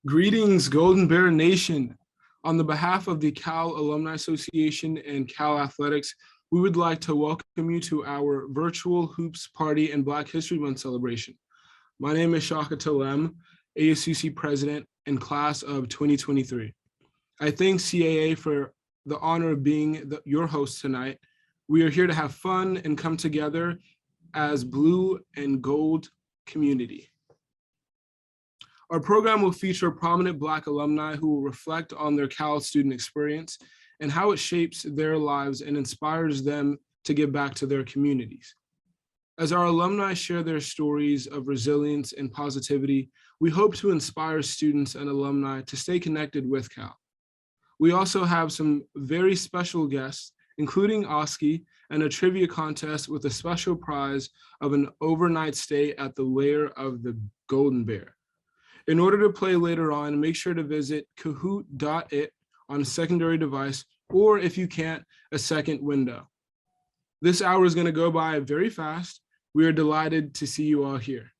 Greetings, Golden Bear Nation. On the behalf of the Cal Alumni Association and Cal Athletics, we would like to welcome you to our virtual Hoops Party and Black History Month celebration. My name is Shaka Talem, ASUC President and Class of 2023. I thank CAA for the honor of being your host tonight. We are here to have fun and come together as blue and gold community. Our program will feature prominent Black alumni who will reflect on their Cal student experience and how it shapes their lives and inspires them to give back to their communities. As our alumni share their stories of resilience and positivity, we hope to inspire students and alumni to stay connected with Cal. We also have some very special guests, including Oski, and a trivia contest with a special prize of an overnight stay at the lair of the Golden Bear. In order to play later on, make sure to visit kahoot.it on a secondary device, or if you can't, a second window. This hour is going to go by very fast. We are delighted to see you all here.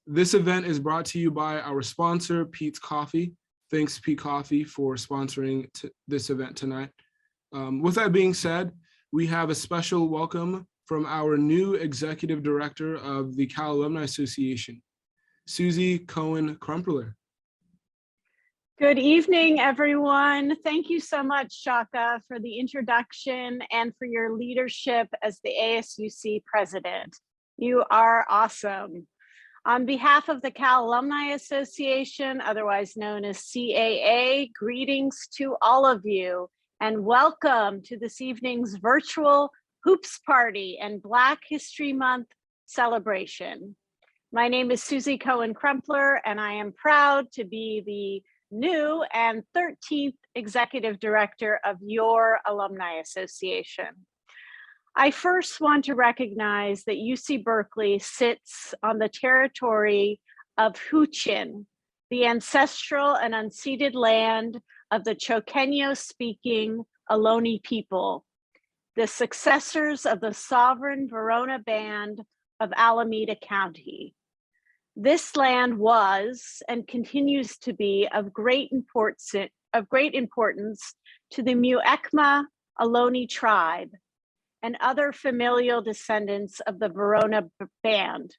This event is brought to you by our sponsor, Pete's Coffee. Thanks, Pete Coffee, for sponsoring this event tonight. With that being said, we have a special welcome from our new Executive Director of the Cal Alumni Association, Susie Cohen Crumpler. Good evening, everyone. Thank you so much, Shaka, for the introduction and for your leadership as the ASUC president. You are awesome. On behalf of the Cal Alumni Association, otherwise known as CAA, greetings to all of you and welcome to this evening's virtual Hoops Party and Black History Month celebration. My name is Susie Cohen Crumpler, and I am proud to be the new and 13th Executive Director of your Alumni Association. I first want to recognize that UC Berkeley sits on the territory of Huichin, the ancestral and unceded land of the Choqueño-speaking Ohlone people, the successors of the sovereign Verona Band of Alameda County. This land was and continues to be of great importance to the Muecma Ohlone tribe and other familial descendants of the Verona Band.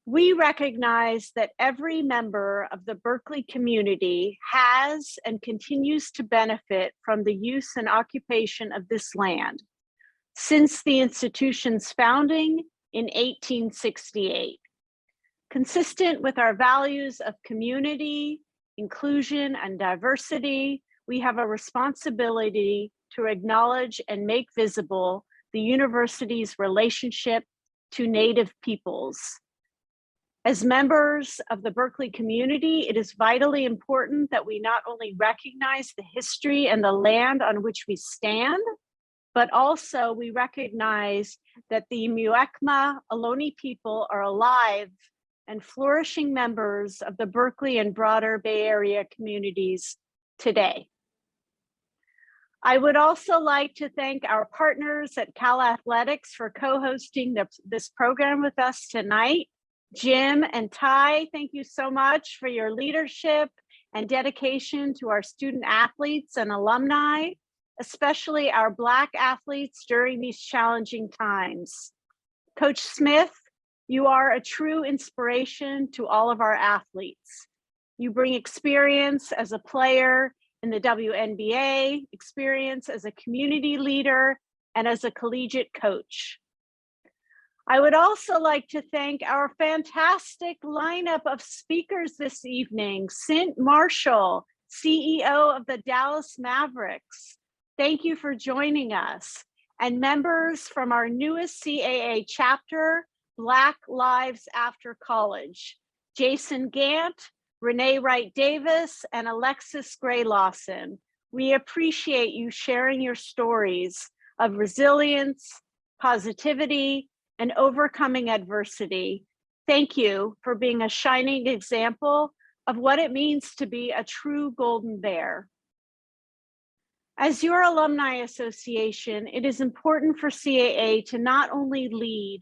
We recognize that every member of the Berkeley community has and continues to benefit from the use and occupation of this land since the institution's founding in 1868. Consistent with our values of community, inclusion, and diversity, we have a responsibility to acknowledge and make visible the university's relationship to Native peoples. As members of the Berkeley community, it is vitally important that we not only recognize the history and the land on which we stand, but also we recognize that the Muecma Ohlone people are alive and flourishing members of the Berkeley and broader Bay Area communities today. I would also like to thank our partners at Cal Athletics for co-hosting this program with us tonight. Jim and Ty, thank you so much for your leadership and dedication to our student athletes and alumni, especially our Black athletes during these challenging times. Coach Smith, you are a true inspiration to all of our athletes. You bring experience as a player in the WNBA, experience as a community leader, and as a collegiate coach. I would also like to thank our fantastic lineup of speakers this evening. Cynt Marshall, CEO of the Dallas Mavericks. Thank you for joining us. And members from our newest CAA chapter, Black Lives After College, Jason Gant, Renee Wright-Davis, and Alexis Gray-Lawson. We appreciate you sharing your stories of resilience, positivity, and overcoming adversity. Thank you for being a shining example of what it means to be a true Golden Bear. As your alumni association, it is important for CAA to not only lead,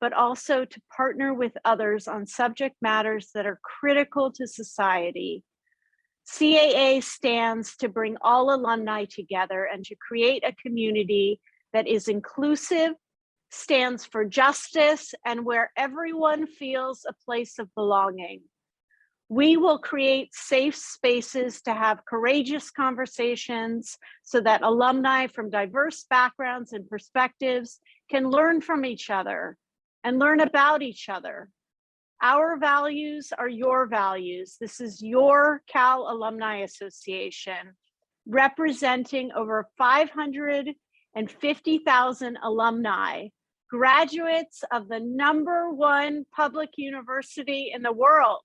but also to partner with others on subject matters that are critical to society. CAA stands to bring all alumni together and to create a community that is inclusive, stands for justice, and where everyone feels a place of belonging. We will create safe spaces to have courageous conversations so that alumni from diverse backgrounds and perspectives can learn from each other and learn about each other. Our values are your values. This is your Cal Alumni Association, representing over 550,000 alumni, graduates of the #1 public university in the world.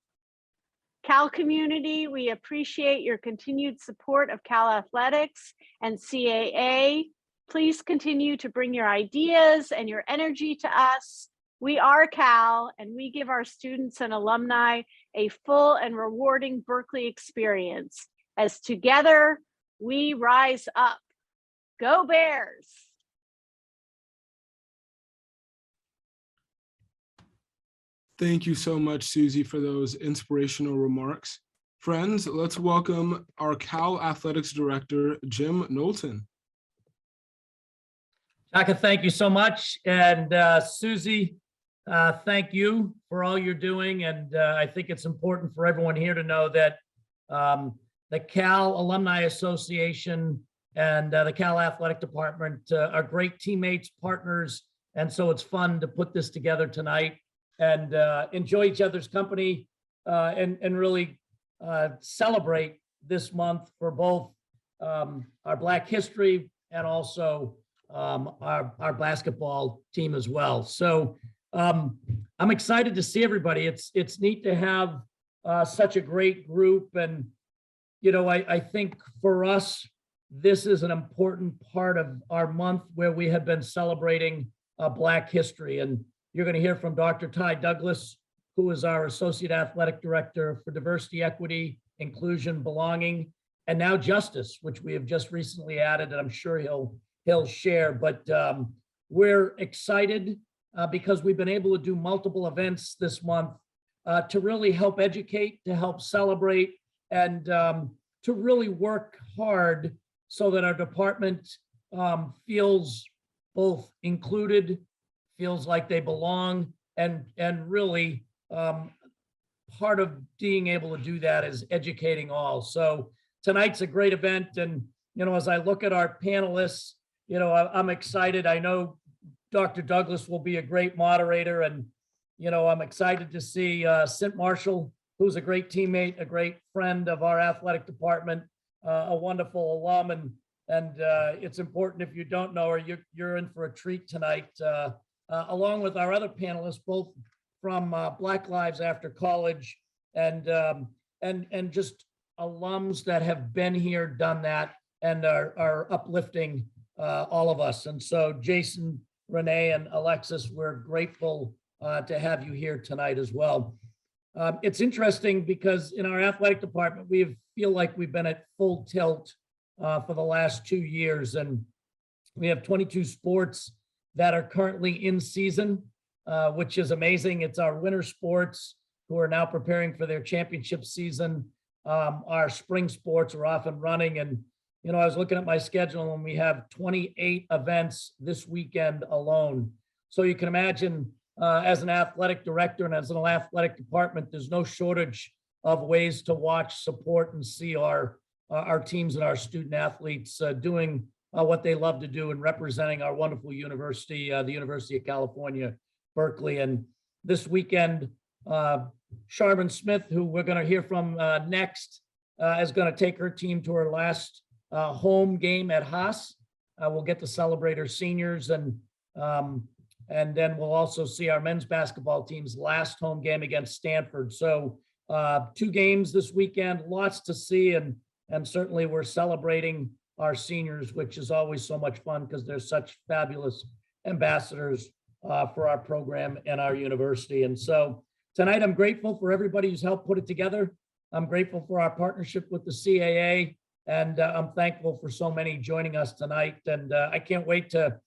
Cal community, we appreciate your continued support of Cal Athletics and CAA. Please continue to bring your ideas and your energy to us. We are Cal, and we give our students and alumni a full and rewarding Berkeley experience. As together, we rise up. Go Bears! Thank you so much, Susie, for those inspirational remarks. Friends, let's welcome our Cal Athletics Director, Jim Knowlton. Shaka, thank you so much. And Susie, thank you for all you're doing. And I think it's important for everyone here to know that the Cal Alumni Association and the Cal Athletic Department are great teammates, partners. And so it's fun to put this together tonight and enjoy each other's company and really celebrate this month for both our Black history and also our basketball team as well. So I'm excited to see everybody. It's neat to have such a great group. And, you know, I think for us, this is an important part of our month where we have been celebrating Black history. And you're going to hear from Dr. Ty Douglas, who is our Associate Athletic Director for Diversity, Equity, Inclusion, Belonging, and now Justice, which we have just recently added, and I'm sure he'll share. But we're excited because we've been able to do multiple events this month to really help educate, to help celebrate, and to really work hard so that our department feels both included, feels like they belong, and really part of being able to do that is educating all. So tonight's a great event. And, you know, as I look at our panelists, you know, I'm excited. I know Dr. Douglas will be a great moderator, and, you know, I'm excited to see Cynt Marshall, who's a great teammate, a great friend of our athletic department, a wonderful alum. And it's important, if you don't know her, you're in for a treat tonight, along with our other panelists, both from Black Lives After College and just alums that have been here, done that, and are uplifting all of us. And so Jason, Renee, and Alexis, we're grateful to have you here tonight as well. It's interesting because in our athletic department, we feel like we've been at full tilt for the last 2 years, and we have 22 sports that are currently in season, which is amazing. It's our winter sports who are now preparing for their championship season. Our spring sports are off and running. And, you know, I was looking at my schedule and we have 28 events this weekend alone. So you can imagine as an athletic director and as an athletic department, there's no shortage of ways to watch, support, and see our teams and our student athletes doing what they love to do and representing our wonderful university, the University of California, Berkeley. And this weekend, Charmin Smith, who we're going to hear from next, is going to take her team to her last home game at Haas. We'll get to celebrate her seniors, and then we'll also see our men's basketball team's last home game against Stanford. So 2 games this weekend, lots to see, and certainly we're celebrating our seniors, which is always so much fun because they're such fabulous ambassadors for our program and our university. And so tonight, I'm grateful for everybody who's helped put it together. I'm grateful for our partnership with the CAA, and I'm thankful for so many joining us tonight. And I can't wait to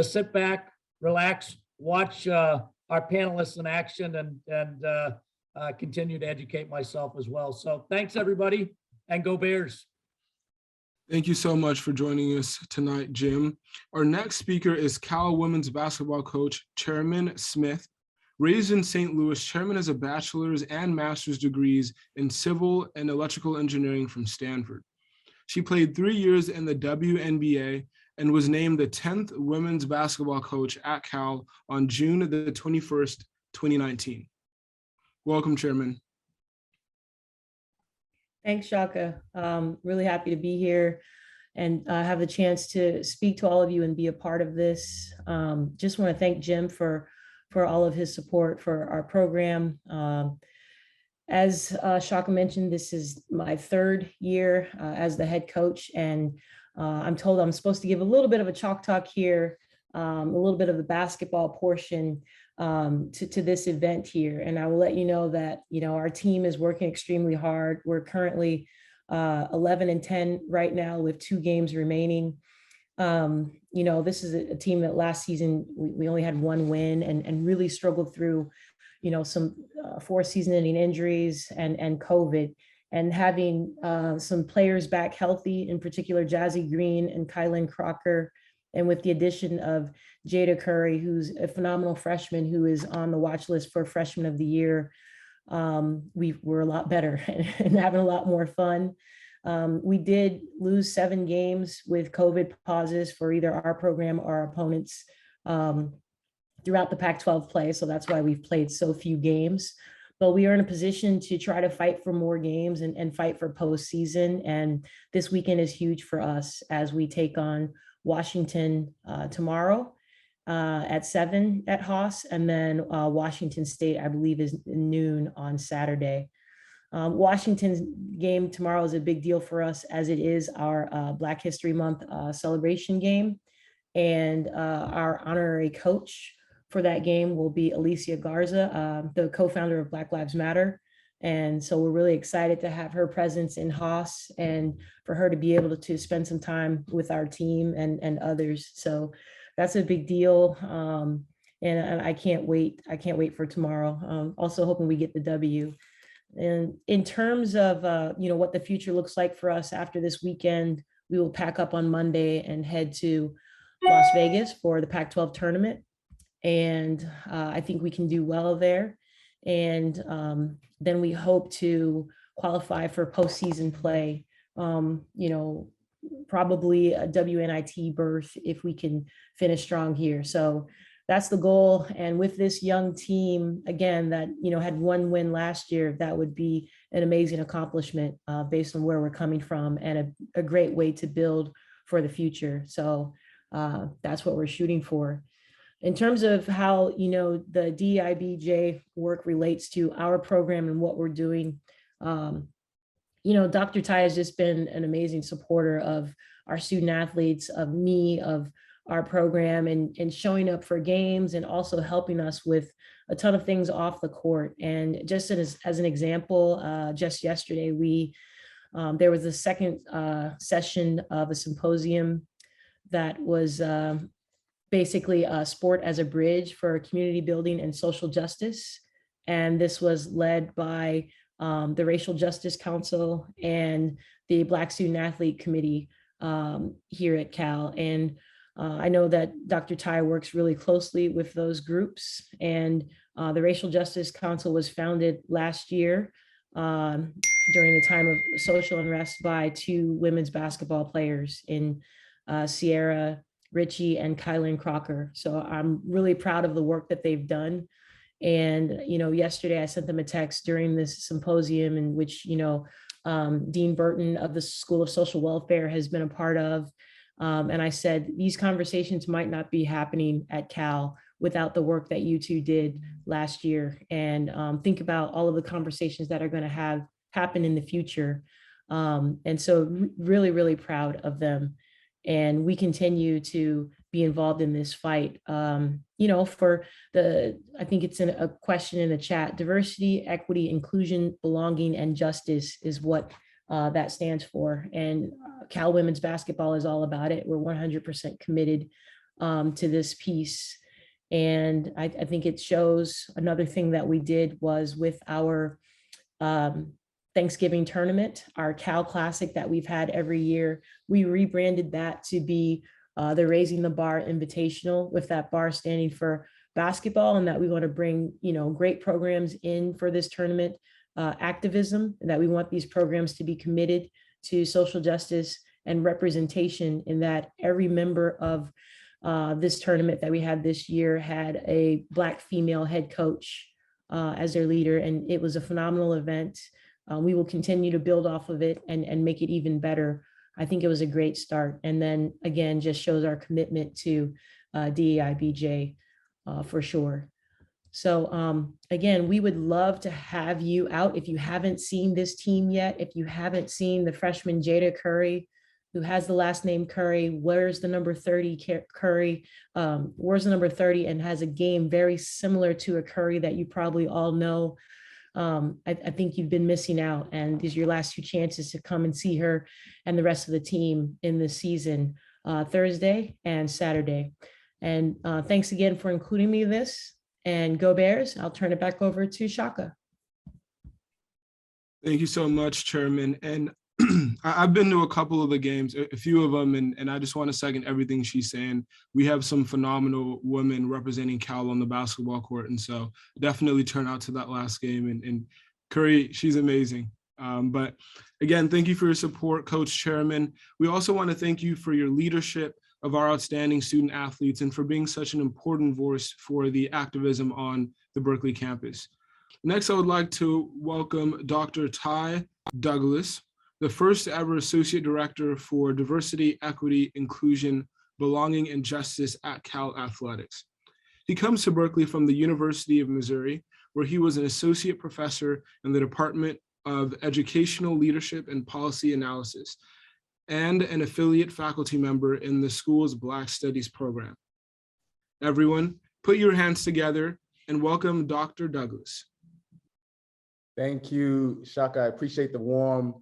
sit back, relax, watch a our panelists in action and continue to educate myself as well. So thanks, everybody, and go Bears. Thank you so much for joining us tonight, Jim. Our next speaker is Cal women's basketball coach, Chairman Smith. Raised in St. Louis, Chairman has a bachelor's and master's degrees in civil and electrical engineering from Stanford. She played 3 years in the WNBA and was named the 10th women's basketball coach at Cal on June the 21st, 2019. Welcome, Chairman. Thanks, Shaka. Really happy to be here and have the chance to speak to all of you and be a part of this. Just want to thank Jim for all of his support for our program. As Shaka mentioned, this is my 3rd year as the head coach, and I'm told I'm supposed to give a little bit of a chalk talk here, a little bit of the basketball portion to this event here. And I will let you know that, our team is working extremely hard. We're currently 11-10 right now with 2 games remaining. This is a team that last season we only had 1 win and really struggled through, some 4 season-ending injuries and COVID, and having some players back healthy, in particular Jazzy Green and Kylan Crocker, and with the addition of Jada Curry, who's a phenomenal freshman who is on the watch list for Freshman of the Year. We're a lot better and having a lot more fun. We did lose 7 games with COVID pauses for either our program or our opponents throughout the Pac-12 play. So that's why we've played so few games. But we are in a position to try to fight for more games and fight for postseason. And this weekend is huge for us as we take on Washington tomorrow at 7 at Haas, and then Washington State, I believe, is noon on Saturday. Washington's game tomorrow is a big deal for us, as it is our Black History Month celebration game. And our honorary coach for that game will be Alicia Garza, the co-founder of Black Lives Matter. And so we're really excited to have her presence in Haas and for her to be able to spend some time with our team and others. So that's a big deal. And I can't wait. I can't wait for tomorrow. Also hoping we get the W. And in terms of, what the future looks like for us after this weekend, we will pack up on Monday and head to Las Vegas for the Pac-12 tournament. And I think we can do well there. And then we hope to qualify for postseason play, probably a WNIT berth if we can finish strong here. So that's the goal. And with this young team, again, that, had 1 win last year, that would be an amazing accomplishment based on where we're coming from, and a great way to build for the future. So that's what we're shooting for. In terms of how, the DIBJ work relates to our program and what we're doing, Dr. Ty has just been an amazing supporter of our student athletes, of me, of our program, and showing up for games, and also helping us with a ton of things off the court. And just as an example, just yesterday, there was a second session of a symposium that was basically a sport as a bridge for community building and social justice. And this was led by the Racial Justice Council and the Black Student Athlete Committee here at Cal. And I know that Dr. Ty works really closely with those groups, and the Racial Justice Council was founded last year during the time of social unrest by 2 women's basketball players in Sierra Richie and Kylan Crocker. So I'm really proud of the work that they've done. And, yesterday I sent them a text during this symposium, in which, Dean Burton of the School of Social Welfare has been a part of. And I said, these conversations might not be happening at Cal without the work that you 2 did last year. And think about all of the conversations that are going to happen in the future. And so really, really proud of them. And we continue to be involved in this fight. I think it's a question in the chat: diversity, equity, inclusion, belonging, and justice is what that stands for. And Cal women's basketball is all about it. We're 100% committed to this piece. And I think it shows. Another thing that we did was with our Thanksgiving tournament, our Cal Classic that we've had every year, we rebranded that to be the Raising the Bar Invitational, with that bar standing for basketball, and that we want to bring, great programs in for this tournament, activism, and that we want these programs to be committed to social justice and representation, in that every member of this tournament that we had this year had a Black female head coach as their leader, and it was a phenomenal event. We will continue to build off of it and make it even better. I think it was a great start. And then again, just shows our commitment to DEIBJ for sure. So again, we would love to have you out. If you haven't seen this team yet, if you haven't seen the freshman Jada Curry, who has the last name Curry, wears the number 30 Curry, wears the number 30 and has a game very similar to a Curry that you probably all know. I think you've been missing out, and these are your last 2 chances to come and see her and the rest of the team in the season, Thursday and Saturday. And thanks again for including me in this, and go Bears. I'll turn it back over to Shaka. Thank you so much, Chairman. And I've been to a couple of the games, a few of them, and I just want to second everything she's saying. We have some phenomenal women representing Cal on the basketball court, and so definitely turn out to that last game. And Curry, she's amazing. But again, thank you for your support, Coach, Chairman. We also want to thank you for your leadership of our outstanding student athletes and for being such an important voice for the activism on the Berkeley campus. Next, I would like to welcome Dr. Ty Douglas, the first ever Associate Director for Diversity, Equity, Inclusion, Belonging, and Justice at Cal Athletics. He comes to Berkeley from the University of Missouri, where he was an Associate Professor in the Department of Educational Leadership and Policy Analysis, and an affiliate faculty member in the school's Black Studies program. Everyone, put your hands together and welcome Dr. Douglas. Thank you, Shaka. I appreciate the warm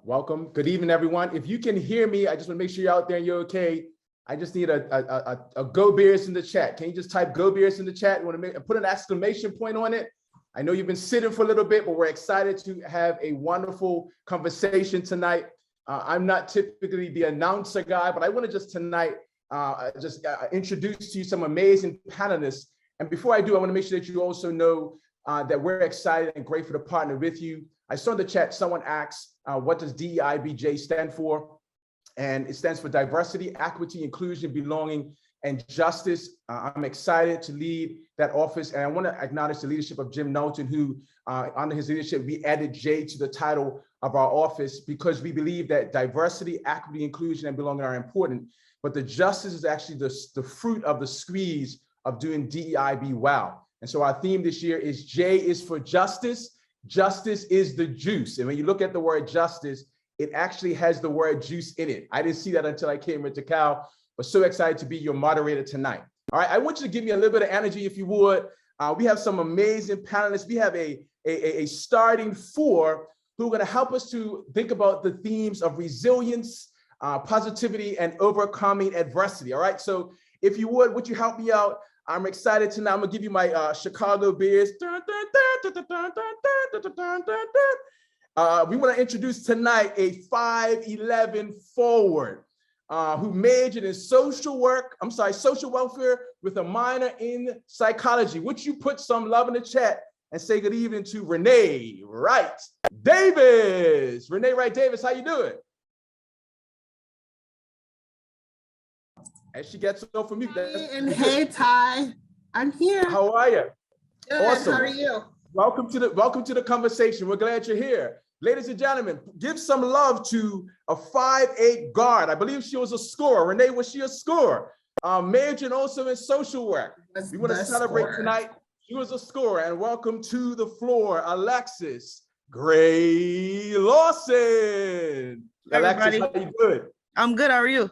welcome. Good evening, everyone. If you can hear me, I just want to make sure you're out there and you're okay. I just need a Go Bears in the chat. Can you just type Go Bears in the chat? You want to put an exclamation point on it? I know you've been sitting for a little bit, but we're excited to have a wonderful conversation tonight. I'm not typically the announcer guy, but I want to just tonight introduce to you some amazing panelists. And before I do, I want to make sure that you also know that we're excited and grateful to partner with you. I saw in the chat, someone asked, what does DEIBJ stand for? And it stands for Diversity, Equity, Inclusion, Belonging, and Justice. I'm excited to lead that office. And I want to acknowledge the leadership of Jim Knowlton, who under his leadership, we added J to the title of our office because we believe that diversity, equity, inclusion, and belonging are important. But the justice is actually the fruit of the squeeze of doing DEIB well. And so our theme this year is J is for justice. Justice is the juice. And when you look at the word justice, it actually has the word juice in it. I didn't see that until I came into Cal, but so excited to be your moderator tonight. All right, I want you to give me a little bit of energy if you would. We have some amazing panelists. We have a starting 4 who are going to help us to think about the themes of resilience, positivity, and overcoming adversity. All right, so if you would you help me out? I'm excited tonight. I'm going to give you my Chicago Bears. We want to introduce tonight a 5'11" forward who majored in social welfare with a minor in psychology. Would you put some love in the chat and say good evening to Renee Wright-Davis? Renee Wright-Davis, how you doing? And she gets off from mute. And hey, Ty, I'm here. How are you? Good. Awesome. How are you? Welcome to the conversation. We're glad you're here. Ladies and gentlemen, give some love to a 5'8" guard. I believe she was a scorer. Renee, was she a scorer? Majoring also in social work. We want to celebrate tonight. She was a scorer. And welcome to the floor, Alexis Gray-Lawson. Alexis, how you doing? I'm good. How are you?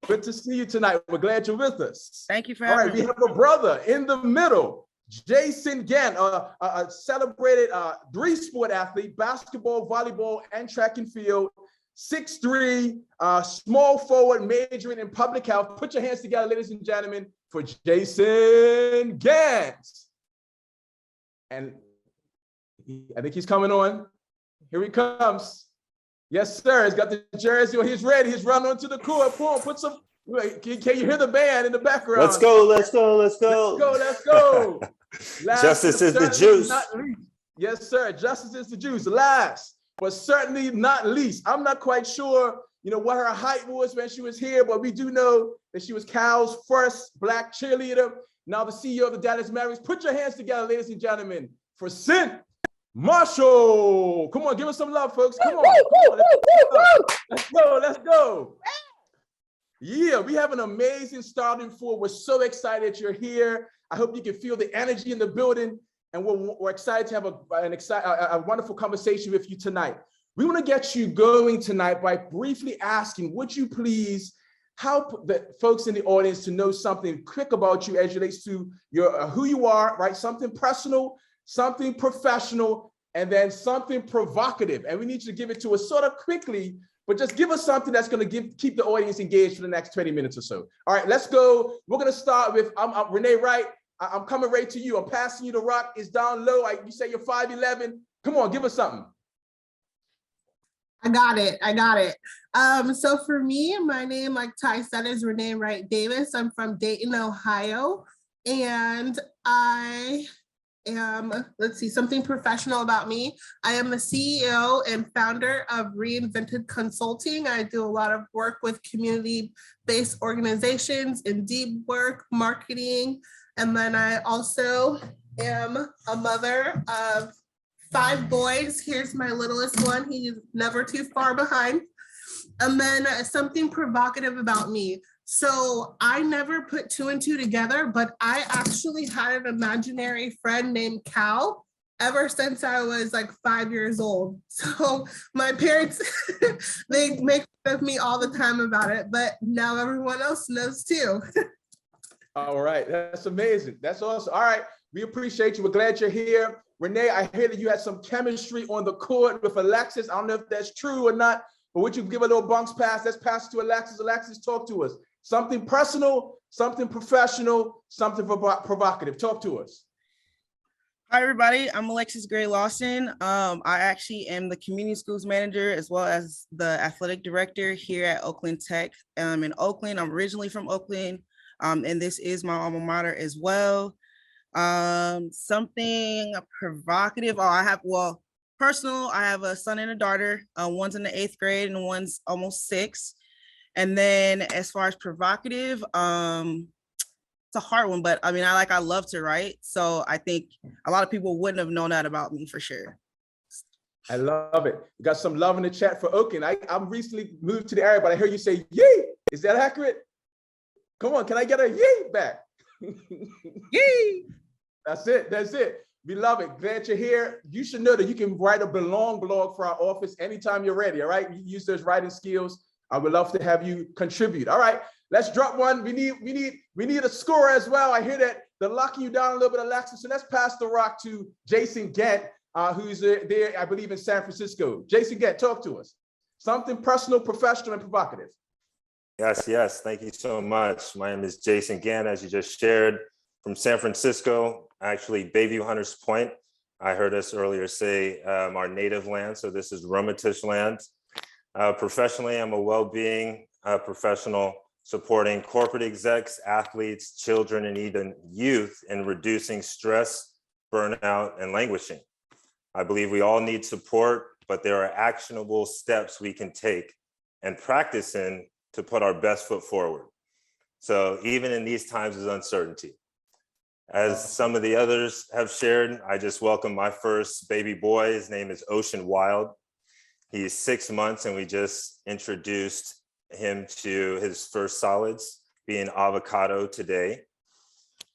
Good to see you tonight. We're glad you're with us. Thank you for having me. We have a brother in the middle, Jason Gant, a celebrated 3-sport athlete, basketball, volleyball, and track and field, 6'3", small forward, majoring in public health. Put your hands together, ladies and gentlemen, for Jason Gant. And I think he's coming on. Here he comes. Yes, sir. He's got the jersey on. He's ready. He's running onto the court. Put some. Can you hear the band in the background? Let's go. Let's go. Let's go. Let's go. Justice is the juice. Yes, sir. Justice is the juice. Last, but certainly not least. I'm not quite sure, what her height was when she was here, but we do know that she was Cal's first Black cheerleader. Now the CEO of the Dallas Mavericks. Put your hands together, ladies and gentlemen, for Cynt Marshall. Come on, give us some love, folks. Come on. Let's go. Let's go. Yeah, we have an amazing starting four. We're so excited you're here. I hope you can feel the energy in the building, and we're excited to have a wonderful conversation with you tonight. We want to get you going tonight by briefly asking, would you please help the folks in the audience to know something quick about you as it relates to your who you are, right? Something personal, something professional, and then something provocative. And we need you to give it to us sort of quickly, but just give us something that's going to keep the audience engaged for the next 20 minutes or so. All right, let's go. We're going to start with I'm Renee Wright. I'm coming right to you. I'm passing you the rock. It's down low. You say you're 5'11". Come on, give us something. I got it. So for me, my name, like Ty said, is Renee Wright-Davis. I'm from Dayton, Ohio, and I am, something professional about me. I am the CEO and founder of Reinvented Consulting. I do a lot of work with community-based organizations in deep work, marketing, and then I also am a mother of 5 boys. Here's my littlest one. He's never too far behind. And then something provocative about me. So I never put 2 and 2 together, but I actually had an imaginary friend named Cal ever since I was like 5 years old. So my parents, they make fun of me all the time about it, but now everyone else knows too. All right, that's amazing. That's awesome. All right, we appreciate you. We're glad you're here. Renee, I hear that you had some chemistry on the court with Alexis. I don't know if that's true or not, but would you give a little bounce pass? Let's pass it to Alexis. Alexis, talk to us. Something personal, something professional, something provocative. Talk to us. Hi, everybody. I'm Alexis Gray-Lawson. I actually am the community schools manager as well as the athletic director here at Oakland Tech. In Oakland, I'm originally from Oakland, and this is my alma mater as well. Something provocative. Personal. I have a son and a daughter. One's in the 8th grade and one's almost 6. And then as far as provocative, it's a hard one, but I mean, I love to write. So I think a lot of people wouldn't have known that about me for sure. I love it. We got some love in the chat for Oakland. I'm recently moved to the area, but I heard you say yay. Is that accurate? Come on, can I get a yay back? Yay! That's it. We love it. Glad you're here. You should know that you can write a belong blog for our office anytime you're ready, all right? You use those writing skills. I would love to have you contribute. All right, let's drop one. We need a score as well. I hear that they're locking you down a little bit, Alexis. So let's pass the rock to Jason Gant, who's there, I believe, in San Francisco. Jason Gant, talk to us. Something personal, professional, and provocative. Yes. Thank you so much. My name is Jason Gant, as you just shared, from San Francisco, actually Bayview Hunters Point. I heard us earlier say our native land, so this is Rumatish land. Professionally, I'm a well-being professional supporting corporate execs, athletes, children, and even youth in reducing stress, burnout, and languishing. I believe we all need support, but there are actionable steps we can take and practice in to put our best foot forward. So even in these times of uncertainty, as some of the others have shared, I just welcome my first baby boy. His name is Ocean Wild. He's 6 months, and we just introduced him to his first solids, being avocado today.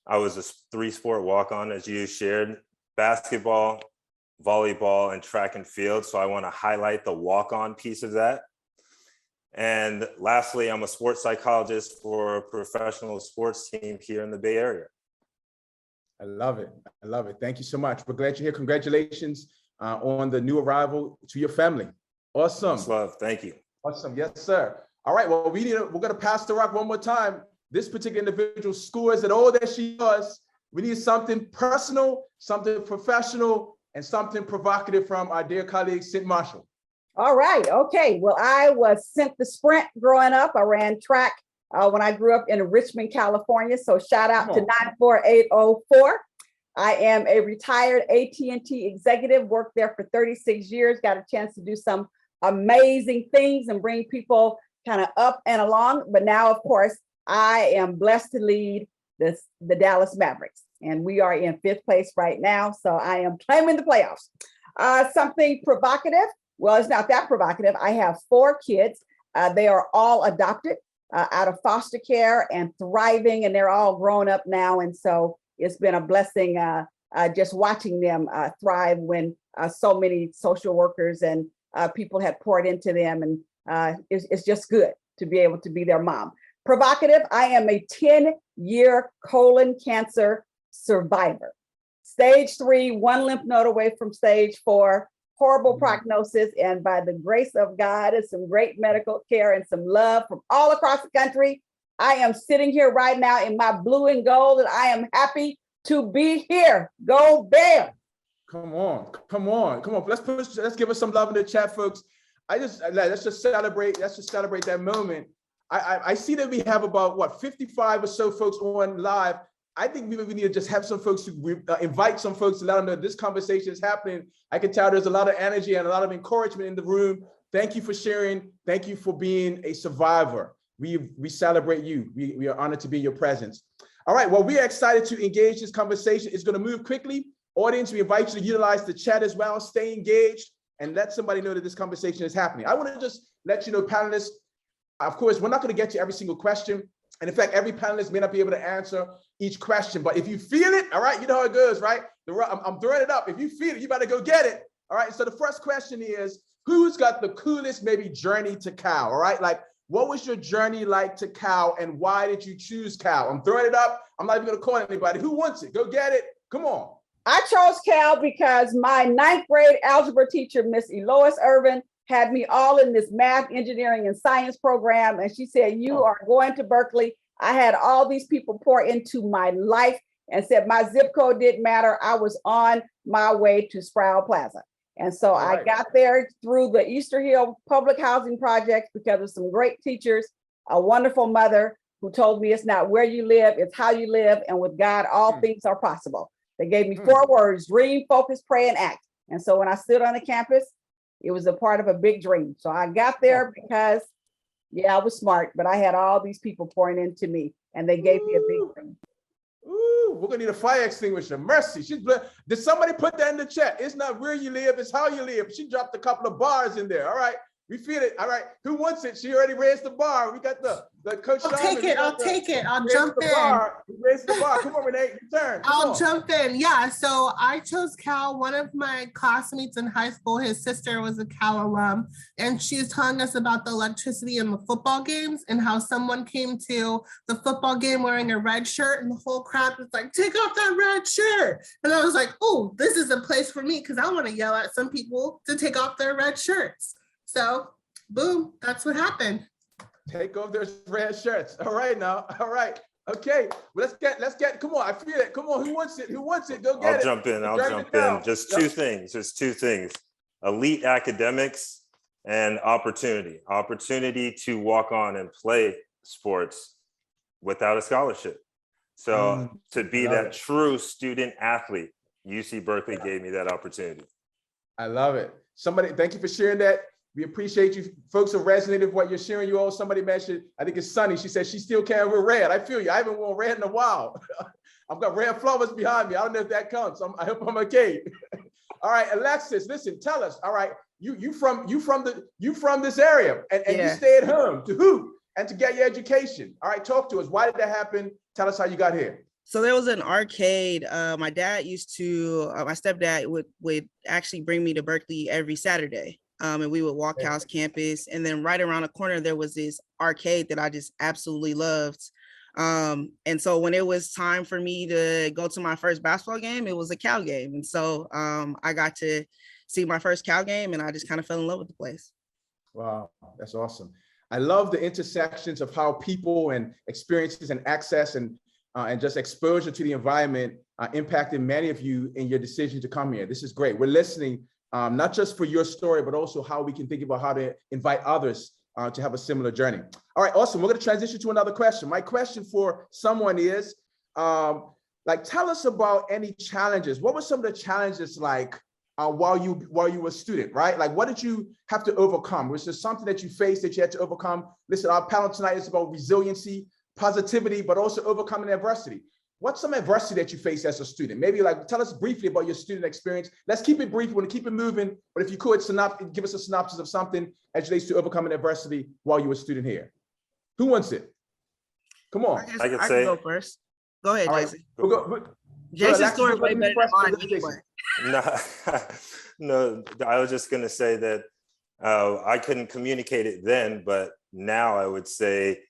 I was a 3-sport walk-on, as you shared, basketball, volleyball, and track and field. So I want to highlight the walk-on piece of that. And lastly, I'm a sports psychologist for a professional sports team here in the Bay Area. I love it. Thank you so much. We're glad you're here. Congratulations on the new arrival to your family. Awesome. Much love. Thank you. Awesome. Yes, sir. All right. Well, we're going to pass the rock one more time. this particular individual scores at all that she does. We need something personal, something professional, and something provocative from our dear colleague, Cynt Marshall. All right. Okay. Well, I was sent the sprint growing up. I ran track when I grew up in Richmond, California. So shout out to 94804. I am a retired AT&T executive, worked there for 36 years, got a chance to do some amazing things and bring people kind of up and along. But now, of course, I am blessed to lead the Dallas Mavericks, and we are in 5th place right now. So I am claiming the playoffs. Something provocative. Well, it's not that provocative. I have 4 kids. They are all adopted out of foster care and thriving, and they're all grown up now. And so it's been a blessing just watching them thrive when so many social workers and people had poured into them. And it's just good to be able to be their mom. Provocative, I am a 10-year colon cancer survivor. Stage 3, 1 lymph node away from stage 4, horrible prognosis. And by the grace of God and some great medical care and some love from all across the country, I am sitting here right now in my blue and gold, and I am happy to be here. Go Bears! Come on. Let's give us some love in the chat, folks. Let's just celebrate that moment. I see that we have about 55 or so folks on live. I think we need to just have some folks to invite some folks to let them know this conversation is happening. I can tell there's a lot of energy and a lot of encouragement in the room. Thank you for sharing. Thank you for being a survivor. We celebrate you. We are honored to be in your presence. All right, well, we are excited to engage this conversation. It's going to move quickly. Audience, we invite you to utilize the chat as well. Stay engaged and let somebody know that this conversation is happening. I want to just let you know, panelists, of course, we're not going to get to every single question. And in fact, every panelist may not be able to answer each question. But if you feel it, all right, you know how it goes, right? I'm throwing it up. If you feel it, you better go get it. All right, so the first question is, who's got the coolest maybe journey to Cal? All right, like, what was your journey like to Cal and why did you choose Cal? I'm throwing it up. I'm not even going to call anybody. Who wants it? Go get it. Come on. I chose Cal because my 9th grade algebra teacher, Miss Elois Irvin, had me all in this math, engineering, and science program. And she said, you are going to Berkeley. I had all these people pour into my life and said my zip code didn't matter. I was on my way to Sproul Plaza. And so I got there through the Easter Hill Public Housing Project because of some great teachers, a wonderful mother who told me it's not where you live, it's how you live. And with God, all things are possible. They gave me 4 words: dream, focus, pray, and act. And so when I stood on the campus, it was a part of a big dream. So I got there because, I was smart, but I had all these people pouring into me and they gave me a big dream. Ooh, we're gonna need a fire extinguisher. Mercy. Did somebody put that in the chat? It's not where you live, it's how you live. She dropped a couple of bars in there. All right. We feel it. All right. Who wants it? She already raised the bar. We got the coach. I'll take it. I'll jump in. Raise the bar. Come on, Renee. Your turn. I'll jump in. Yeah. So I chose Cal. One of my classmates in high school, his sister was a Cal alum, and she was telling us about the electricity in the football games and how someone came to the football game wearing a red shirt, and the whole crowd was like, "Take off that red shirt!" And I was like, "Oh, this is a place for me," because I want to yell at some people to take off their red shirts. So, boom, that's what happened. Take off their red shirts. All right now. All right. Okay. Well, let's get, come on. I feel it. Come on. Who wants it? Go get it. I'll jump in. Just two things. Elite academics and opportunity to walk on and play sports without a scholarship. So to be that true student athlete, UC Berkeley gave me that opportunity. I love it. Thank you for sharing that. We appreciate you. Folks have resonated with what you're sharing. You all, somebody mentioned, I think it's Sunny. She said she still can't wear red. I feel you. I haven't worn red in a while. I've got red flowers behind me. I don't know if that counts. I hope I'm okay. All right, Alexis, listen, tell us. All right, you from this area and you stay at home to hoop and to get your education. All right, talk to us. Why did that happen? Tell us how you got here. So there was an arcade. My stepdad would actually bring me to Berkeley every Saturday. And we would walk Cal's campus. And then right around the corner, there was this arcade that I just absolutely loved. And so when it was time for me to go to my first basketball game, it was a Cal game. And so I got to see my first Cal game and I just kind of fell in love with the place. Wow, that's awesome. I love the intersections of how people and experiences and access and just exposure to the environment impacted many of you in your decision to come here. This is great. We're listening, not just for your story, but also how we can think about how to invite others to have a similar journey. All right, awesome. We're going to transition to another question. My question for someone is, tell us about any challenges. What were some of the challenges like while you were a student, right? Like, what did you have to overcome? Was there something that you faced that you had to overcome? Listen, our panel tonight is about resiliency, positivity, but also overcoming adversity. What's some adversity that you faced as a student? Maybe tell us briefly about your student experience. Let's keep it brief. We want to keep it moving, but if you could give us a synopsis of something as relates to overcoming adversity while you were a student here. Who wants it? Come on. I can go first. Go ahead, Jason. Jason's story is way better than mine anyway. No, I was just going to say that I couldn't communicate it then, but now I would say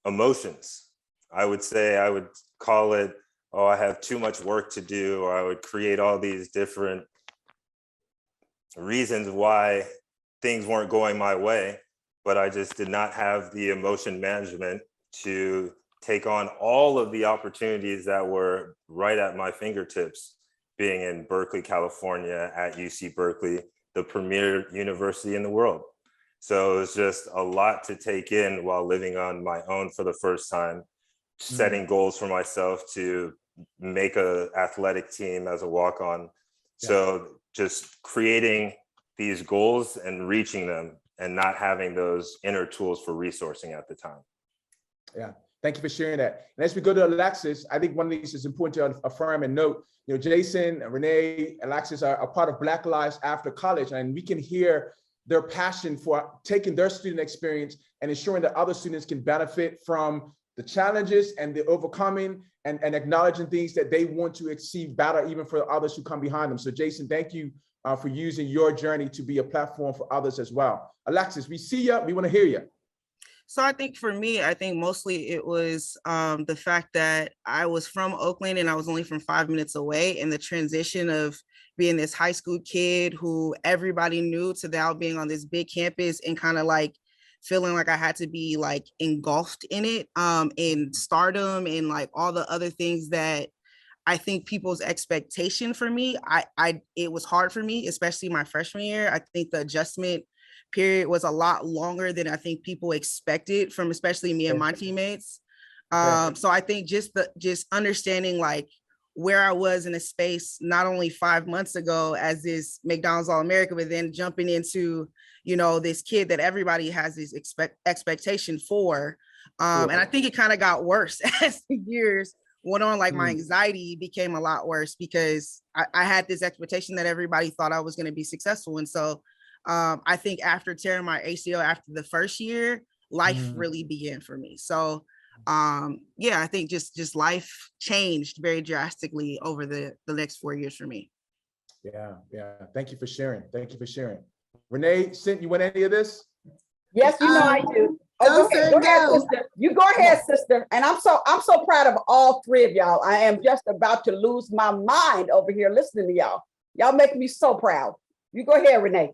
emotions. I would call it, oh, I have too much work to do, or I would create all these different reasons why things weren't going my way, but I just did not have the emotion management to take on all of the opportunities that were right at my fingertips, being in Berkeley, California, at UC Berkeley, the premier university in the world. So it was just a lot to take in while living on my own for the first time, setting goals for myself to make an athletic team as a walk-on. Yeah. So just creating these goals and reaching them and not having those inner tools for resourcing at the time. Yeah. Thank you for sharing that. And as we go to Alexis, I think one of these is important to affirm and note, Jason, Renee, Alexis are part of Black Lives After College, and we can hear their passion for taking their student experience and ensuring that other students can benefit from the challenges and the overcoming and acknowledging things that they want to exceed better, even for others who come behind them. So Jason, thank you for using your journey to be a platform for others as well. Alexis, we see you, we want to hear you. So I think for me, mostly it was the fact that I was from Oakland and I was only from 5 minutes away, and the transition of being this high school kid who everybody knew to now being on this big campus and kind of like feeling like I had to be like engulfed in it, in stardom and like all the other things that I think people's expectation for me, it was hard for me, especially my freshman year. I think the adjustment period was a lot longer than I think people expected from especially me and my teammates. So I think just understanding like where I was in a space, not only 5 months ago as this McDonald's All-America, but then jumping into, this kid that everybody has this expectation for. And I think it kind of got worse as the years went on. Like my anxiety became a lot worse because I had this expectation that everybody thought I was going to be successful. And so I think after tearing my ACL after the first year, life really began for me. So I think just life changed very drastically over the next 4 years for me. Yeah. Thank you for sharing. Renee, Cynt, you want any of this? Yes, I do. Go ahead, sister. You go ahead, sister. And I'm so proud of all three of y'all. I am just about to lose my mind over here listening to y'all. Y'all make me so proud. You go ahead, Renee.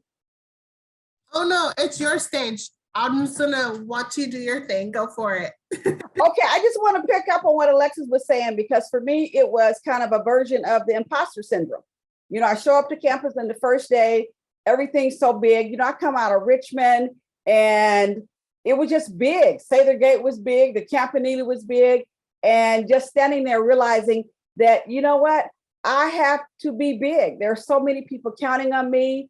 Oh no, it's your stage. I'm just gonna watch you do your thing. Go for it. Okay, I just want to pick up on what Alexis was saying, because for me, it was kind of a version of the imposter syndrome. I show up to campus on the first day, everything's so big. I come out of Richmond and it was just big. Sather Gate was big, the Campanile was big, and just standing there realizing that, you know what, I have to be big. There are so many people counting on me.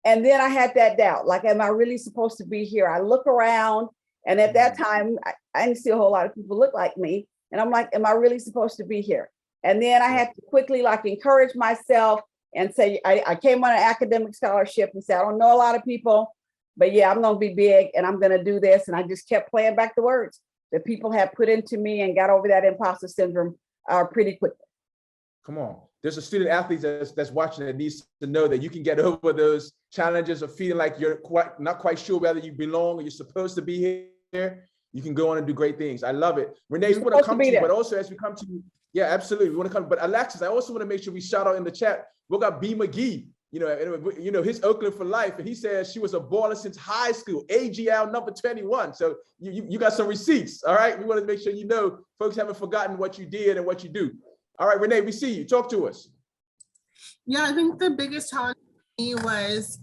And then I had that doubt, like, am I really supposed to be here? I look around, and at that time, I didn't see a whole lot of people look like me. And I'm like, am I really supposed to be here? And then I had to quickly encourage myself and say, I came on an academic scholarship and said, I don't know a lot of people, but yeah, I'm gonna be big and I'm gonna do this. And I just kept playing back the words that people had put into me and got over that imposter syndrome pretty quickly. Come on. There's a student athlete that's watching that needs to know that you can get over those challenges of feeling like you're not quite sure whether you belong or you're supposed to be here. You can go on and do great things. I love it. Renee, we want to come to you, but also as we come to you, yeah, absolutely. We want to come, but Alexis, I also want to make sure we shout out in the chat. We got B. McGee his Oakland for life, and he says she was a baller since high school, AGL number 21. So you got some receipts, all right? We want to make sure folks haven't forgotten what you did and what you do. All right, Renee, we see you. Talk to us. Yeah, I think the biggest challenge for me was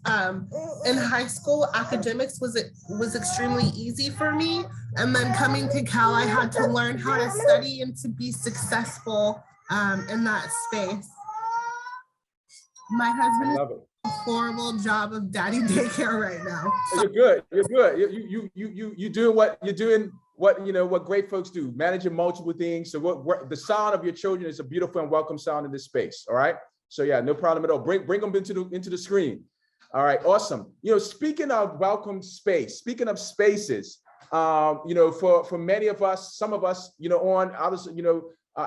in high school, academics was extremely easy for me. And then coming to Cal, I had to learn how to study and to be successful in that space. My husband is doing a horrible job of daddy daycare right now. So you're good. You're good. You doing what great folks do, managing multiple things. So what the sound of your children is a beautiful and welcome sound in this space. All right. So yeah, no problem at all. Bring them into the screen. All right, awesome. Speaking of welcome space, speaking of spaces, for many of us, some of us, on others,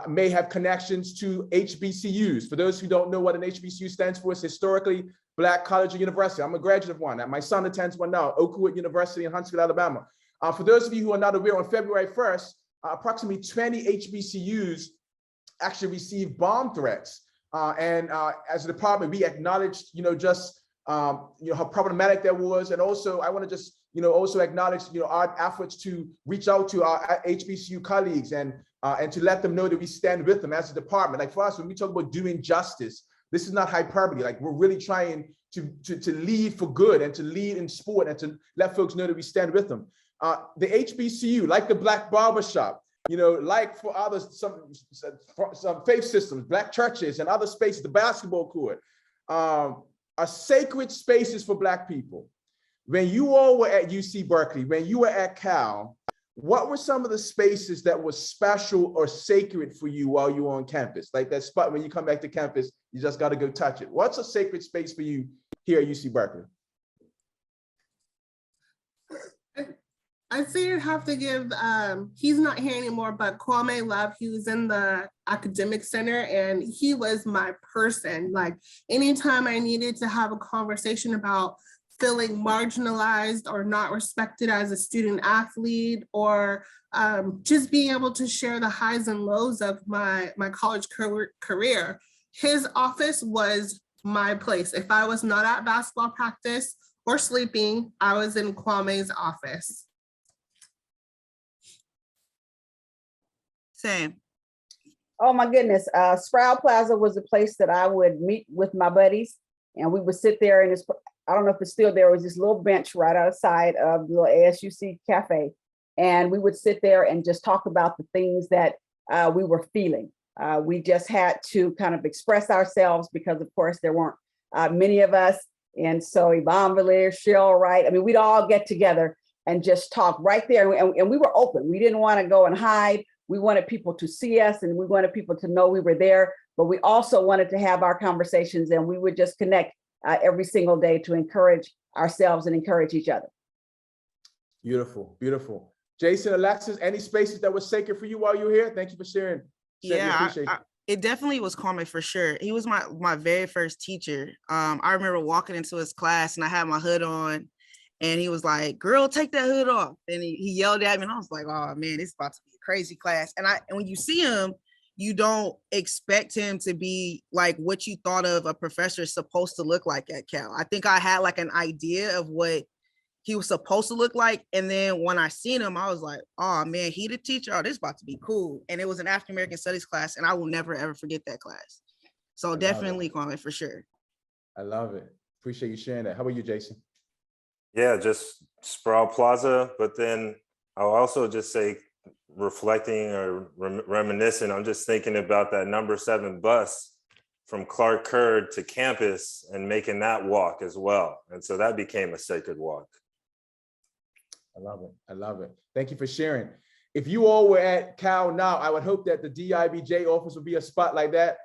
may have connections to HBCUs. For those who don't know what an HBCU stands for, it's historically Black College or University. I'm a graduate of one. My son attends one now, Oakwood University in Huntsville, Alabama. For those of you who are not aware, on February 1st, approximately 20 HBCUs actually received bomb threats. And as a department, we acknowledged, how problematic that was. And also, I want to just, also acknowledge, our efforts to reach out to our HBCU colleagues and to let them know that we stand with them as a department. Like for us, when we talk about doing justice, this is not hyperbole. Like we're really trying to lead for good and to lead in sport and to let folks know that we stand with them. The HBCU, like the Black Barbershop, like for others, some faith systems, Black churches and other spaces, the basketball court, are sacred spaces for Black people. When you all were at UC Berkeley, when you were at Cal, what were some of the spaces that were special or sacred for you while you were on campus? Like that spot when you come back to campus, you just got to go touch it. What's a sacred space for you here at UC Berkeley? I say I'd have to give, he's not here anymore, but Kwame Love, he was in the academic center and he was my person. Like anytime I needed to have a conversation about feeling marginalized or not respected as a student athlete, or just being able to share the highs and lows of my college career, his office was my place. If I was not at basketball practice or sleeping, I was in Kwame's office. Same. Oh my goodness. Sproul Plaza was a place that I would meet with my buddies and we would sit there in this, I don't know if it's still there, was this little bench right outside of the little ASUC cafe. And we would sit there and just talk about the things that we were feeling. We just had to kind of express ourselves because of course there weren't many of us. And so Yvonne Valere, Cheryl Wright, I mean, we'd all get together and just talk right there. And we were open. We didn't want to go and hide. We wanted people to see us and we wanted people to know we were there, but we also wanted to have our conversations and we would just connect every single day to encourage ourselves and encourage each other. Beautiful, beautiful. Jason, Alexis, any spaces that were sacred for you while you were here? Thank you for sharing. Yeah, it definitely was Kwame for sure. He was my very first teacher. I remember walking into his class and I had my hood on and he was like, girl, take that hood off. And he yelled at me and I was like, oh man, it's about to be a crazy class. And when you see him, you don't expect him to be like what you thought of a professor is supposed to look like at Cal. I think I had like an idea of what he was supposed to look like. And then when I seen him, I was like, oh man, he the teacher. Oh, this is about to be cool. And it was an African American Studies class. And I will never, ever forget that class. So definitely Kwame for sure. I love it. Appreciate you sharing that. How about you, Jason? Yeah, just Sproul Plaza. But then I'll also just say, reflecting or reminiscing, I'm just thinking about that number 7 bus from Clark Kerr to campus and making that walk as well. And so that became a sacred walk. I love it. I love it. Thank you for sharing. If you all were at Cal now, I would hope that the DIBJ office would be a spot like that.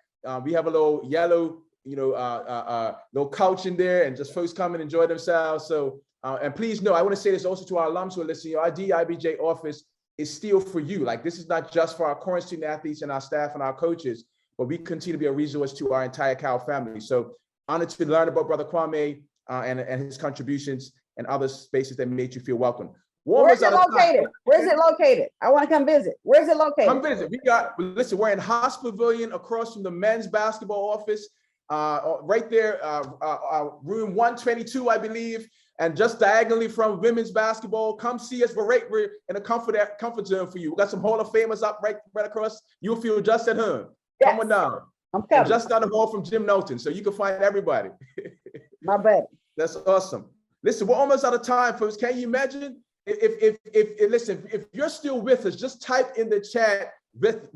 We have a little yellow, little couch in there and just folks come and enjoy themselves. So, and please know, I want to say this also to our alums who are listening, our DIBJ office is still for you. Like this is not just for our current student athletes and our staff and our coaches, but we continue to be a resource to our entire Cal family. So honored to learn about Brother Kwame and his contributions and other spaces that made you feel welcome. Where's it located? Where's it located? I want to come visit. Where's it located? Come visit. Listen, we're in Hospital Pavilion across from the men's basketball office. right there, room 122, I believe, and just diagonally from women's basketball. Come see us. We're in a comfort zone for you. We got some Hall of Famers up right across. You'll feel just at home. Yes. Come on down. I'm And coming. just down the hall from Jim Knowlton, so you can find everybody. My bad. That's awesome. Listen, we're almost out of time, folks. Can you imagine if you're still with us, just type in the chat with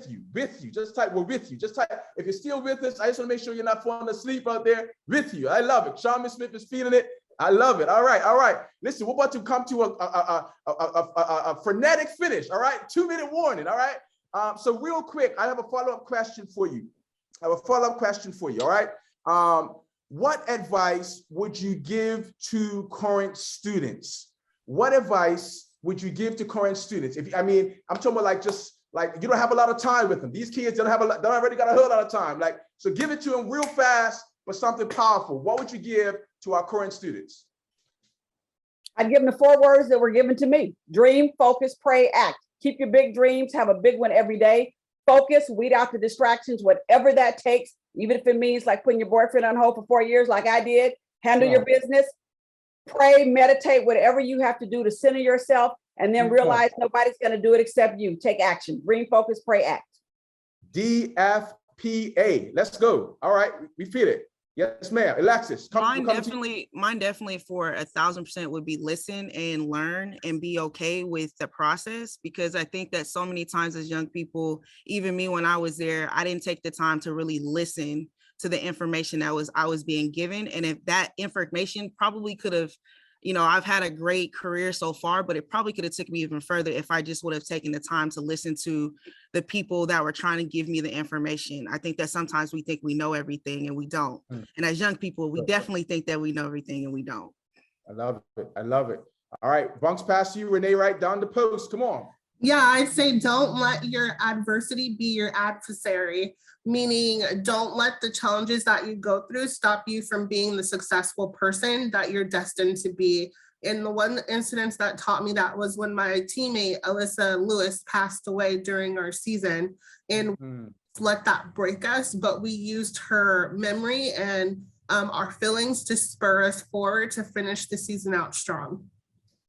you. Just type we're with you. Just type if you're still with us. I just want to make sure you're not falling asleep out there. With you. I love it. Charmin Smith is feeling it. I love it. All right. Listen, we're about to come to a frenetic finish. All right, 2-minute warning. All right. So real quick, I have a follow-up question for you. All right. What advice would you give to current students? What advice would you give to current students? I'm talking about like you don't have a lot of time with them. These kids don't already got a whole lot of time. So give it to them real fast, but something powerful. What would you give to our current students? I'd give them the 4 words that were given to me: dream, focus, pray, act. Keep your big dreams, have a big one every day. Focus, weed out the distractions, whatever that takes, even if it means like putting your boyfriend on hold for 4 years, like I did. Handle your business, pray, meditate, whatever you have to do to center yourself, and then realize nobody's going to do it except you. Take action. Dream, focus, pray, act. DFPA. Let's go. All right, we feel it. Yes, ma'am. Alexis, Mine definitely for 1,000% would be listen and learn and be okay with the process, because I think that so many times as young people, even me when I was there, I didn't take the time to really listen to the information that I was being given. And if that information probably could have, I've had a great career so far, but it probably could have taken me even further if I just would have taken the time to listen to the people that were trying to give me the information. I think that sometimes we think we know everything and we don't. And as young people, we definitely think that we know everything and we don't. I love it. All right, bunks past you, Renee, right down the post. Come on. Yeah, I'd say don't let your adversity be your adversary, meaning don't let the challenges that you go through stop you from being the successful person that you're destined to be. And the one incident that taught me that was when my teammate, Alyssa Lewis, passed away during our season, and let that break us, but we used her memory and our feelings to spur us forward to finish the season out strong.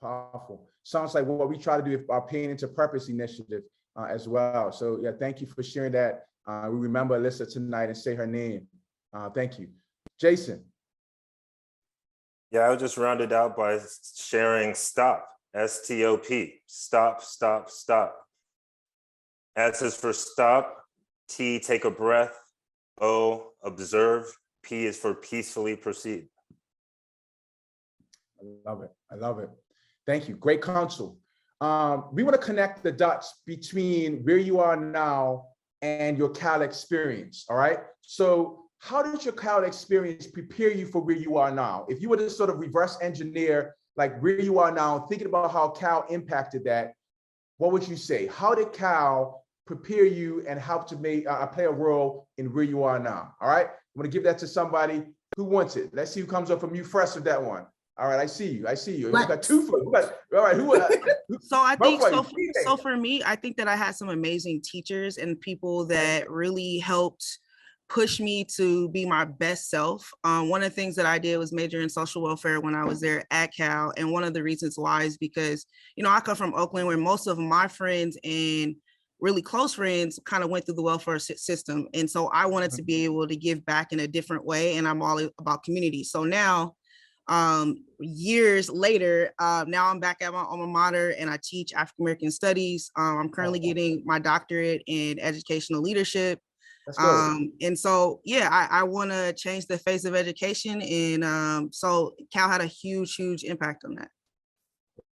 Powerful. Sounds like what we try to do with our Pain into Purpose initiative as well. So yeah, thank you for sharing that. We remember Alyssa tonight and say her name. Thank you. Jason. Yeah, I would just round it out by sharing STOP, S-T-O-P, stop, stop, stop. S is for stop, T, take a breath, O, observe, P is for peacefully proceed. I love it. Thank you. Great counsel. We want to connect the dots between where you are now and your Cal experience. All right. So how did your Cal experience prepare you for where you are now? If you were to sort of reverse engineer like where you are now, thinking about how Cal impacted that, what would you say? How did Cal prepare you and help to play a role in where you are now? All right. I'm going to give that to somebody who wants it. Let's see who comes up from you first with that one. All right, I see you. We got 2 for. All right, So I think so for me, I think that I had some amazing teachers and people that really helped push me to be my best self. One of the things that I did was major in social welfare when I was there at Cal. And one of the reasons why is because, I come from Oakland, where most of my friends and really close friends kind of went through the welfare system. And so I wanted to be able to give back in a different way. And I'm all about community. So now, years later, now I'm back at my alma mater and I teach African American studies. I'm currently getting my doctorate in educational leadership. And so, yeah, I want to change the face of education. And so Cal had a huge impact on that.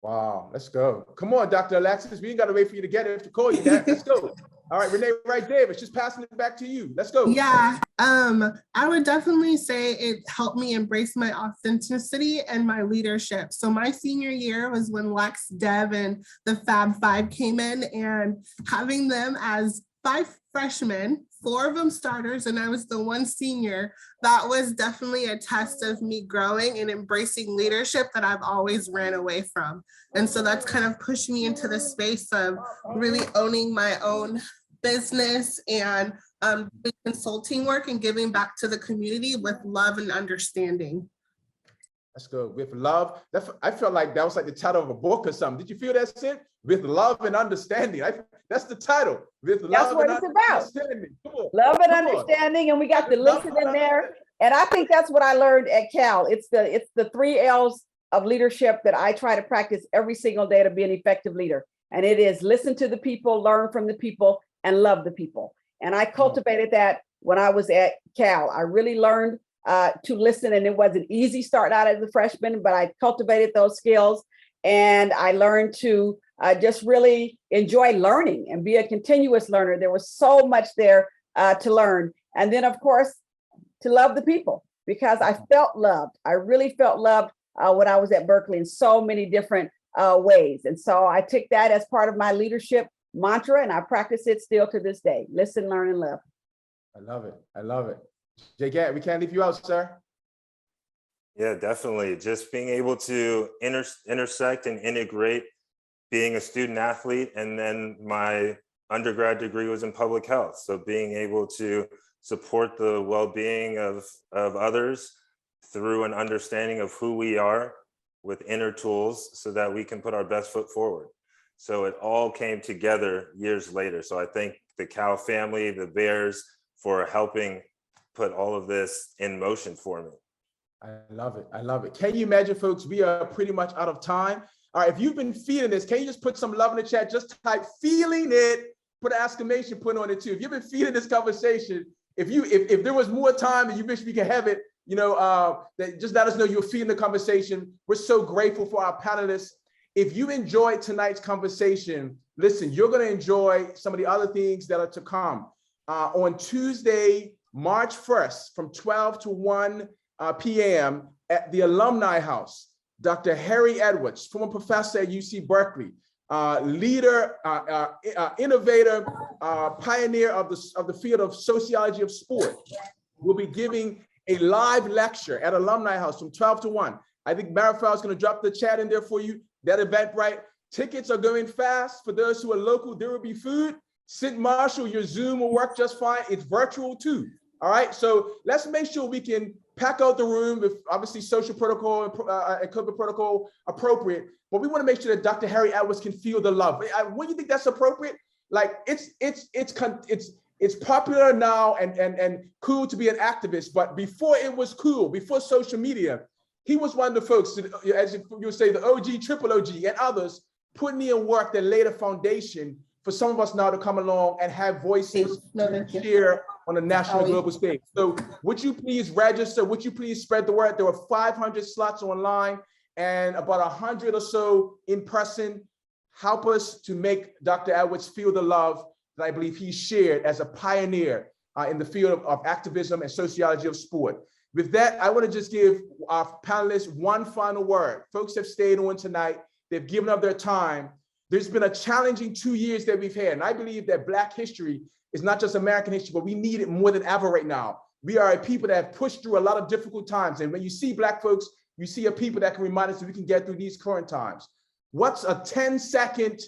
Wow, let's go. Come on, Dr. Alexis. We ain't got to wait for you to get it to call you that. Let's go. All right, Renee Wright-Davis, just passing it back to you. Let's go. Yeah, I would definitely say it helped me embrace my authenticity and my leadership. So my senior year was when Lex, Dev, and the Fab Five came in, and having them as 5 freshmen, 4 of them starters, and I was the 1 senior, that was definitely a test of me growing and embracing leadership that I've always ran away from. And so that's kind of pushed me into the space of really owning my own business and doing consulting work and giving back to the community with love and understanding. That's good. With love. I felt like that was like the title of a book or something. Did you feel that, Cynt? With love and understanding. That's the title. With That's love what and it's about. understanding. Come on. Love and Come on. understanding, and we got the Love listen and in there. And I think that's what I learned at Cal. It's the 3 L's of leadership that I try to practice every single day to be an effective leader. And it is listen to the people, learn from the people, and love the people. And I cultivated that when I was at Cal. I really learned to listen, and it wasn't easy starting out as a freshman, but I cultivated those skills, and I learned to just really enjoy learning and be a continuous learner. There was so much there to learn. And then, of course, to love the people, because I felt loved. I really felt loved when I was at Berkeley in so many different ways. And so I took that as part of my leadership mantra, and I practice it still to this day. Listen, learn, and love. I love it. I love it. Jay Gant, we can't leave you out, sir. Yeah, definitely. Just being able to intersect and integrate being a student athlete, and then my undergrad degree was in public health. So being able to support the well-being of others through an understanding of who we are with inner tools so that we can put our best foot forward. So it all came together years later. So I thank the Cal family, the Bears, for helping put all of this in motion for me. I love it. I love it. Can you imagine, folks? We are pretty much out of time. All right, if you've been feeling this, can you just put some love in the chat? Just type feeling it, put an exclamation point on it too. If you've been feeling this conversation, if there was more time and you wish we could have it, that just let us know you're feeling the conversation. We're so grateful for our panelists. If you enjoyed tonight's conversation, listen, you're going to enjoy some of the other things that are to come. On Tuesday, March 1st, from 12 to 1 p.m. at the Alumni House, Dr. Harry Edwards, former professor at UC Berkeley, leader, innovator, pioneer of the field of sociology of sport, will be giving a live lecture at Alumni House from 12 to 1. I think Marifel is going to drop the chat in there for you. That event, right? Tickets are going fast. For those who are local, there will be food. Cynt Marshall, your Zoom will work just fine. It's virtual too. All right. So let's make sure we can pack out the room with obviously social protocol and COVID protocol appropriate. But we want to make sure that Dr. Harry Edwards can feel the love. When you think that's appropriate, like it's popular now and cool to be an activist. But before it was cool, before social media, he was one of the folks, as you would say, the OG, triple OG, and others putting in work that laid a foundation for some of us now to come along and have voices to share on a national global stage. So would you please register? Would you please spread the word? There were 500 slots online and about 100 or so in person. Help us to make Dr. Edwards feel the love that I believe he shared as a pioneer in the field of activism and sociology of sport. With that, I want to just give our panelists one final word. Folks have stayed on tonight. They've given up their time. There's been a challenging 2 years that we've had. And I believe that Black history is not just American history, but we need it more than ever right now. We are a people that have pushed through a lot of difficult times. And when you see Black folks, you see a people that can remind us that we can get through these current times. What's a 10-second,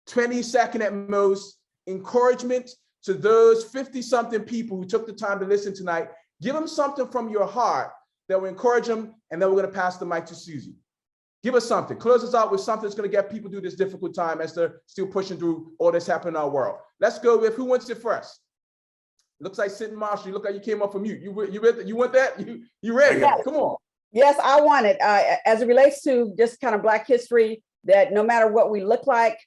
20-second at most encouragement to those 50-something people who took the time to listen tonight? Give them something from your heart that will encourage them, and then we're going to pass the mic to Susie. Give us something. Close us out with something that's going to get people through this difficult time as they're still pushing through all that's happening in our world. Let's go with who wants it first. Looks like Cynt Marshall. You look like you came up from mute. You want that? You ready? Yes. Come on. Yes, I want it. As it relates to just kind of Black history, that no matter what we look like,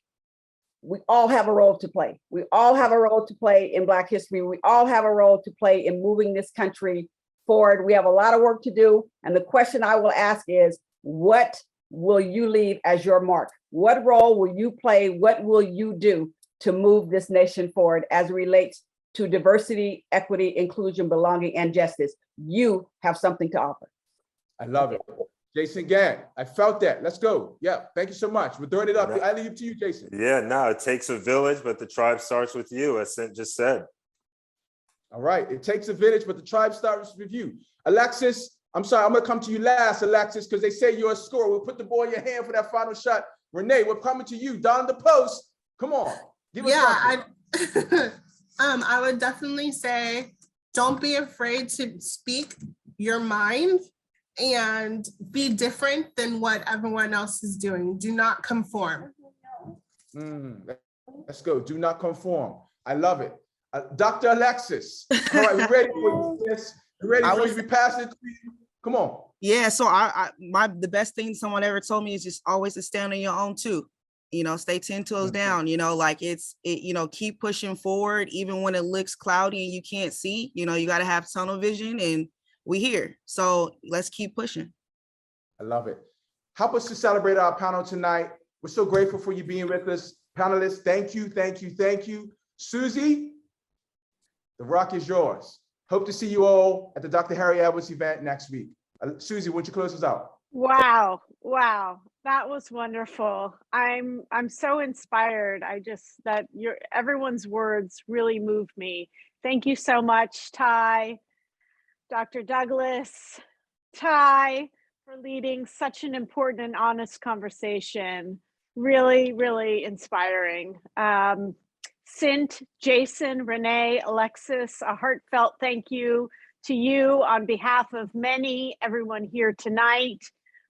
we all have a role to play. We all have a role to play in Black history. We all have a role to play in moving this country forward. We have a lot of work to do. And the question I will ask is, what will you leave as your mark? What role will you play? What will you do to move this nation forward as it relates to diversity, equity, inclusion, belonging, and justice? You have something to offer. I love it. Jason Gant, I felt that. Let's go. Yeah, thank you so much. We're throwing it up. I leave it to you, Jason. Yeah, no, it takes a village, but the tribe starts with you, as Cynt just said. All right, it takes a village, but the tribe starts with you. Alexis, I'm sorry, I'm gonna come to you last, Alexis, because they say you're a scorer. We'll put the ball in your hand for that final shot. Renee, we're coming to you, down the post. Come on, give us something. I would definitely say, don't be afraid to speak your mind and be different than what everyone else is doing. Do not conform. Let's go. Do not conform. I love it. Dr. Alexis. All right, we ready for this? We ready for you? We pass it to you. Come on. Yeah, so the best thing someone ever told me is just always to stand on your own too. You know, stay 10 toes down, you know, like keep pushing forward, even when it looks cloudy and you can't see, you know, you got to have tunnel vision, and we here. So let's keep pushing. I love it. Help us to celebrate our panel tonight. We're so grateful for you being with us. Panelists, thank you, thank you, thank you. Susie, the rock is yours. Hope to see you all at the Dr. Harry Edwards event next week. Susie, won't you close us out? Wow, that was wonderful. I'm so inspired. Everyone's words really moved me. Thank you so much, Ty, Dr. Douglas, Ty, for leading such an important and honest conversation. Really, really inspiring. Cynt, Jason, Renee, Alexis, a heartfelt thank you to you on behalf of everyone here tonight,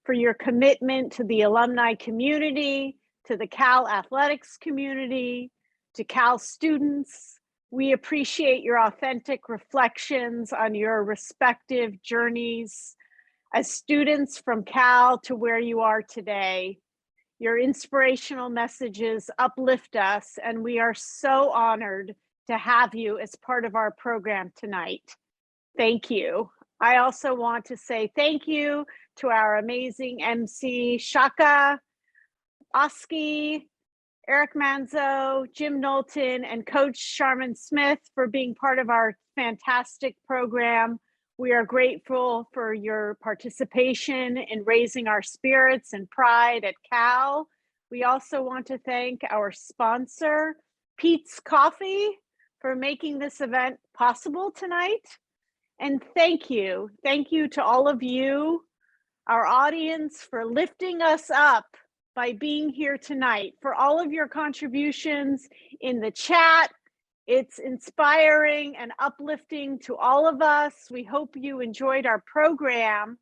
for your commitment to the alumni community, to the Cal athletics community, to Cal students. We appreciate your authentic reflections on your respective journeys as students from Cal to where you are today. Your inspirational messages uplift us, and we are so honored to have you as part of our program tonight. Thank you. I also want to say thank you to our amazing MC, Shaka, Oski, Eric Manzo, Jim Knowlton, and Coach Charmin Smith for being part of our fantastic program. We are grateful for your participation in raising our spirits and pride at Cal. We also want to thank our sponsor, Pete's Coffee, for making this event possible tonight. And thank you to all of you, our audience, for lifting us up by being here tonight, for all of your contributions in the chat. It's inspiring and uplifting to all of us. We hope you enjoyed our program.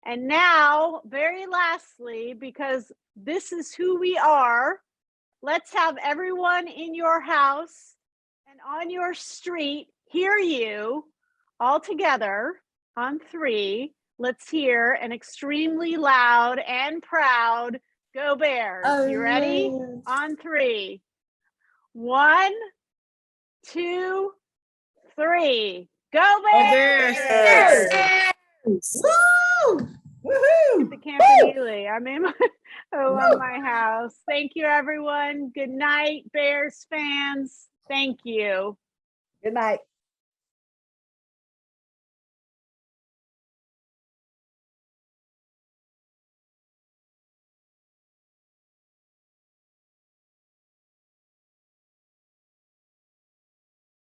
And now, very lastly, because this is who we are, let's have everyone in your house and on your street hear you all together on 3. Let's hear an extremely loud and proud "Go Bears." You ready? On 3. 1, 2, 3. Go Bears! Woo! Woohoo! The Campanile. I'm in my house. Thank you, everyone. Good night, Bears fans. Thank you. Good night.